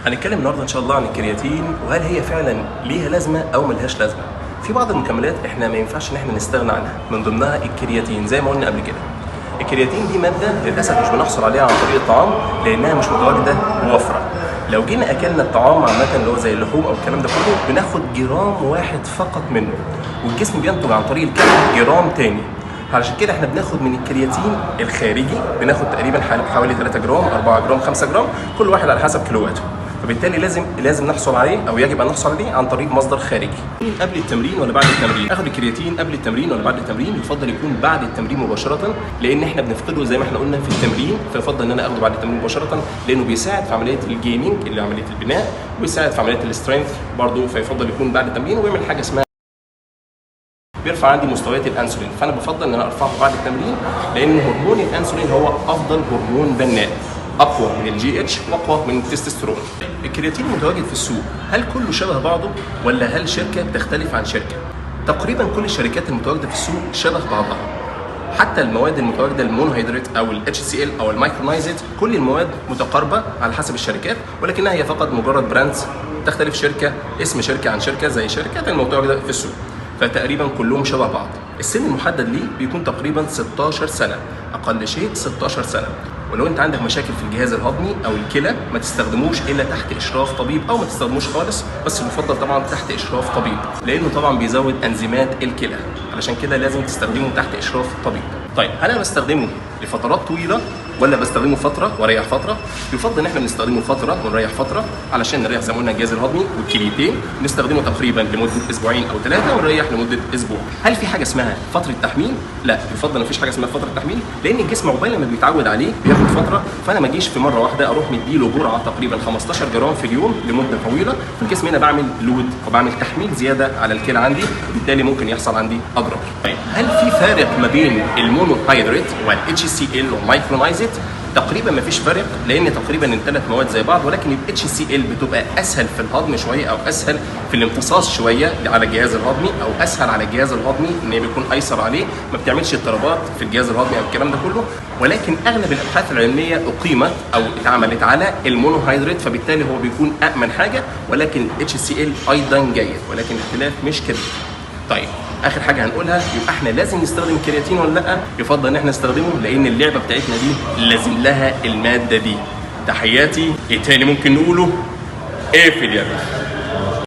هنتكلم النهارده ان شاء الله عن الكرياتين، وهل هي فعلا ليها لازمه او ملهاش لازمه. في بعض المكملات احنا ما ينفعش ان احنا نستغنى عنها، من ضمنها الكرياتين. زي ما قلنا قبل كده، الكرياتين دي ماده للاسف مش بنحصل عليها عن طريق الطعام لانها مش متواجده بوفره. لو جينا اكلنا الطعام عامه اللي هو زي اللحوم او الكلام ده كله، بناخد جرام واحد فقط منه، والجسم بينتج عن طريق الكبد جرام تاني. علشان كده احنا بناخد من الكرياتين الخارجي بناخد تقريبا حوالي 3 جرام 4 جرام 5 جرام، كل واحد على حسب كيلواته. فبالتالي لازم نحصل عليه او يجب ان نحصل عليه عن طريق مصدر خارجي. قبل التمرين ولا بعد التمرين؟ اخد الكرياتين قبل التمرين ولا بعد التمرين؟ يفضل يكون بعد التمرين مباشره، لان احنا بنفقده زي ما احنا قلنا في التمرين، فيفضل ان انا اخده بعد التمرين مباشره، لانه بيساعد في عمليه الجيننج اللي عمليه البناء، وبيساعد في عمليه السترينث برضه. فيفضل يكون بعد التمرين، ويعمل حاجه اسمها بيرفع عندي مستويات الانسولين. فانا بفضل ان انا ارفعه بعد التمرين، لان هرمون الانسولين هو افضل هرمون بناء، اقوى من الجي اتش واقوى من التستوستيرون. الكرياتين المتواجد في السوق هل كله شبه بعضه ولا هل شركه بتختلف عن شركه؟ تقريبا كل الشركات المتواجده في السوق شبه بعضها. حتى المواد المتواجده المونوهيدرات او الاتش سي ال او المايكرونايزد، كل المواد متقاربه على حسب الشركات، ولكنها هي فقط مجرد براندز تختلف شركه اسم شركه عن شركه زي الشركات المتواجده في السوق. فتقريبا كلهم شبه بعض. السن المحدد ليه بيكون تقريبا 16 سنه، اقل شيء 16 سنه. ولو انت عندك مشاكل في الجهاز الهضمي او الكلى، ما تستخدموش الا تحت اشراف طبيب، او ما تستخدموش خالص، بس يفضل طبعا تحت اشراف طبيب، لانه طبعا بيزود انزيمات الكلى، علشان كده لازم تستخدمه تحت اشراف طبيب. طيب هل انا بستخدمه لفترات طويله ولا بستخدمه فتره واريح فتره؟ يفضل ان احنا بنستخدمه فتره ونريح فتره، علشان نريح زي ما قلنا الجهاز الهضمي والكليتين. نستخدمه تقريبا لمده اسبوعين او 3 ونريح لمده اسبوع. هل في حاجه اسمها فتره تحميل؟ لا، يفضل ما فيش حاجه اسمها فتره تحميل، لان الجسم عقبال لما بيتعود عليه بياخد فتره. فانا ما اجيش في مره واحده اروح مديله جرعه تقريبا 15 جرام في اليوم لمده طويله. فالجسم هنا بعمل لود وبعمل تحميل زياده على الكلى عندي، وبالتالي ممكن يحصل عندي اضرار. طيب هل في فارق ما بين المونوهيدرات والاتش سي ال والمايكرونايزد؟ تقريبا ما فيش فرق، لان تقريبا الثلاث مواد زي بعض، ولكن الاتش سي ال بتبقى اسهل في الهضم شويه، او اسهل في الامتصاص شويه على الجهاز الهضمي، او اسهل على الجهاز الهضمي ان هي بيكون ايسر عليه، ما بتعملش اضطرابات في الجهاز الهضمي او الكلام ده كله. ولكن اغلب الابحاث العلميه اقيمت او اتعملت على المونوهيدرات، فبالتالي هو بيكون امن حاجه، ولكن الاتش سي ال ايضا جيد، ولكن الاختلاف مش كبير. طيب اخر حاجه هنقولها، يبقى احنا لازم نستخدم كرياتين ولا لا؟ يفضل ان احنا نستخدمه، لان اللعبه بتاعتنا دي لازم لها الماده دي. تحياتي. ايه تاني ممكن نقوله؟ اقفل يا باشا.